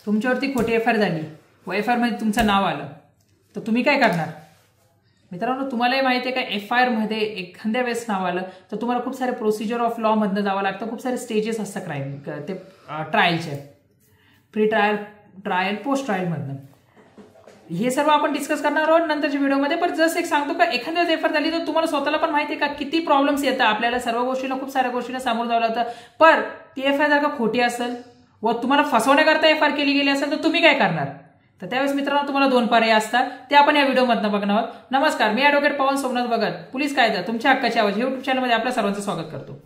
तुमच्यावरती खोटी एफआयआर झाली व एफआयआर मध्ये तुमचं नाव आलं तर तुम्ही काय करणार? मित्रांनो, तुम्हालाही माहिती आहे का, एफआयआर मध्ये एखाद्या वेळेस नाव आलं तर तुम्हाला खूप सारे प्रोसिजर ऑफ लॉ मधनं जावं लागतं, खूप सारे स्टेजेस असतात क्राईम ते ट्रायलचे, प्री ट्रायल पोस्ट ट्रायल मधनं. हे सर्व आपण डिस्कस करणार आहोत नंतरच्या व्हिडिओमध्ये. पण जस्ट एक सांगतो का, एखाद्या वेळेस एफआयआर झाली तर तुम्हाला स्वतःला पण माहिती आहे का किती प्रॉब्लेम्स येतात आपल्याला, सर्व गोष्टीला खूप साऱ्या गोष्टींना सामोरं जावं लागतं. पण ती एफआयआर जर का खोटी असेल व तुम्हाला फसवण्याकरता एफआयआर केली गेली असेल तर तुम्ही काय करणार? तर त्यावेळेस मित्रांनो तुम्हाला दोन पर्याय असतात, ते आपण या व्हिडिओमधनं बघणार आहोत. नमस्कार, मी ॲडव्होकेट पवन सोमनाथ भगत, पोलीस कायदा तुमच्या हक्काची आवाज युट्यूब चॅनलमध्ये आपल्या सर्वांचं स्वागत करतो.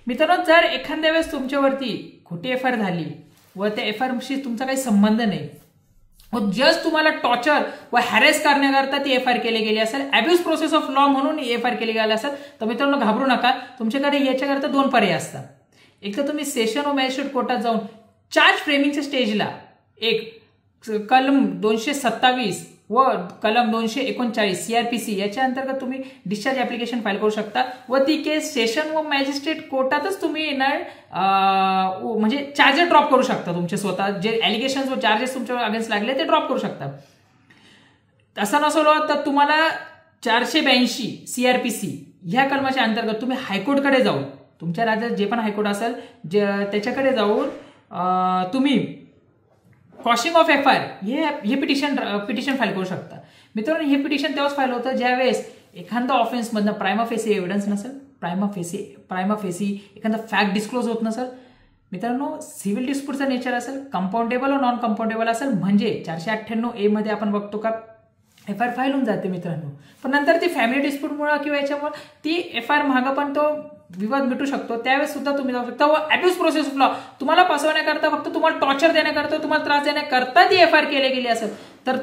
मित्रांनो, जर एखाद्या वेळेस तुमच्यावरती खोटी एफआयआर झाली व त्या एफआयआरशी तुमचा काही संबंध नाही व जस्ट तुम्हाला टॉर्चर व हॅरेस करण्याकरता ती एफआयआर केली गेली असेल, अब्यूज प्रोसेस ऑफ लॉ म्हणून एफआयआर केली गेली असेल, तर मित्रांनो घाबरू नका. तुमच्याकडे याच्याकरता दोन पर्याय असतात. एक तर तुम्ही सेशन व मॅजिस्ट्रेट कोर्टात जाऊन चार्ज फ्रेमिंगच्या स्टेजला एक कलम 227 व कलम 239 सीआरपीसी याच्या अंतर्गत तुम्ही डिस्चार्ज ऍप्लिकेशन फाईल करू शकता व ती केस सेशन व मॅजिस्ट्रेट कोर्टातच तुम्ही म्हणजे चार्जेस ड्रॉप करू शकता. तुमचे स्वतः जे ॲलिगेशन्स व चार्जेस तुमच्या अगेन्स्ट लागले ते ड्रॉप करू शकता. असं नसलं तर तुम्हाला 482 सीआरपीसी ह्या कलमाच्या अंतर्गत तुम्ही हायकोर्टकडे जाऊन, तुमच्या राज्यात जे पण हायकोर्ट असेल त्याच्याकडे जाऊन तुम्ही कॉशिंग ऑफ एफआयआर हे पिटिशन फाईल करू शकता. मित्रांनो, हे पिटिशन तेव्हाच फाईल होतं ज्यावेळेस एखादा ऑफेन्समधनं प्रायमा फेसी एव्हिडन्स नसेल, प्रायमा फेसी एखादा फॅक्ट डिस्क्लोज होत नसेल. मित्रांनो, सिव्हिल डिस्प्यूटचा नेचर असेल, कंपाऊंडेबल व नॉन कंपाऊंडेबल असेल, म्हणजे 498A मध्ये आपण बघतो का एफआयआर फाईल होऊन जाते मित्रांनो. पण नंतर ती फॅमिली डिस्प्यूटमुळे किंवा याच्यामुळे ती एफआयआर मागं पण तो विवाद मिटू शकतो. त्यावेळेस सुद्धा तुम्ही जाऊ शकता. व अब्यूज प्रोसेस ऑफ लॉ, तुम्हाला फसवण्याकरता, फक्त तुम्हाला टॉर्चर देण्याकरता, तुम्हाला त्रास देण्याकरता ती एफआयआर केली गेली असेल तर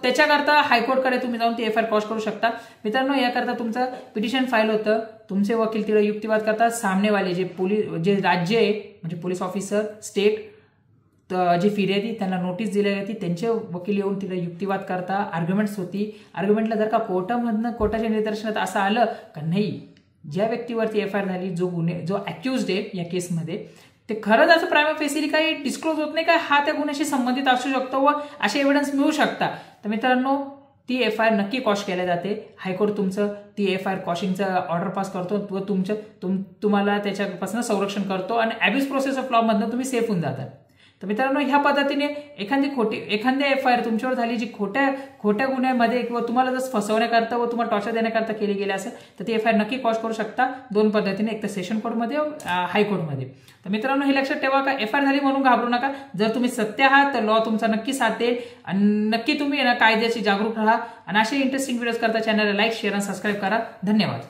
त्याच्याकरता हायकोर्टकडे तुम्ही जाऊन ती एफआयआर कॉश करू शकता. मित्रांनो, याकरता तुमचं पिटिशन फाईल होतं, तुमचे वकील तिला युक्तिवाद करतात, सामनेवाले जे राज्य आहे म्हणजे पोलीस ऑफिसर, स्टेट जे फिर्यादी त्यांना नोटीस दिली जाते, त्यांचे वकील येऊन तिला युक्तिवाद करता, आर्ग्युमेंट्स होती. आर्ग्युमेंटला जर का कोर्टाच्या निदर्शनात असं आलं का नाही, ज्या व्यक्तीवरती एफआयआर झाली, जो अॅक्युज्ड आहे या केसमध्ये, ते खरंच असं प्रायमा फेसिली काही डिस्क्लोज होत नाही का, हा त्या गुन्ह्याशी संबंधित असू शकतो व असे एव्हिडन्स मिळू शकता, तर मित्रांनो ती एफआयआर नक्की कॉश केल्या जाते. हायकोर्ट तुमचं ती एफआयआर कॉशिंगचं ऑर्डर पास करतो व तुम्हाला त्याच्यापासून संरक्षण करतो आणि अब्यूज प्रोसेस ऑफ लॉ मधनं तुम्ही सेफ होऊन जातात. तर मित्रांनो, ह्या पद्धतीने एखादी एफआयआर तुमच्यावर झाली जी खोट्या गुन्ह्यामध्ये किंवा तुम्हाला जर फसवण्याकरता व तुम्हाला टॉर्चर देण्याकरता केली गेली असेल तर ती एफआयआर नक्की कॉश करू शकता दोन पद्धतीने, एक तर सेशन कोर्टमध्ये हायकोर्टमध्ये. तर मित्रांनो, हे लक्षात ठेवा का एफआयआर झाली म्हणून घाबरू नका. जर तुम्ही सत्य आहात तर लॉ तुमचा नक्की साथ देईल आणि नक्की तुम्ही कायद्याची जागरूक राहा. आणि असे इंटरेस्टिंग व्हिडिओज करता चॅनलला लाईक, शेअर आणि सबस्क्राईब करा. धन्यवाद.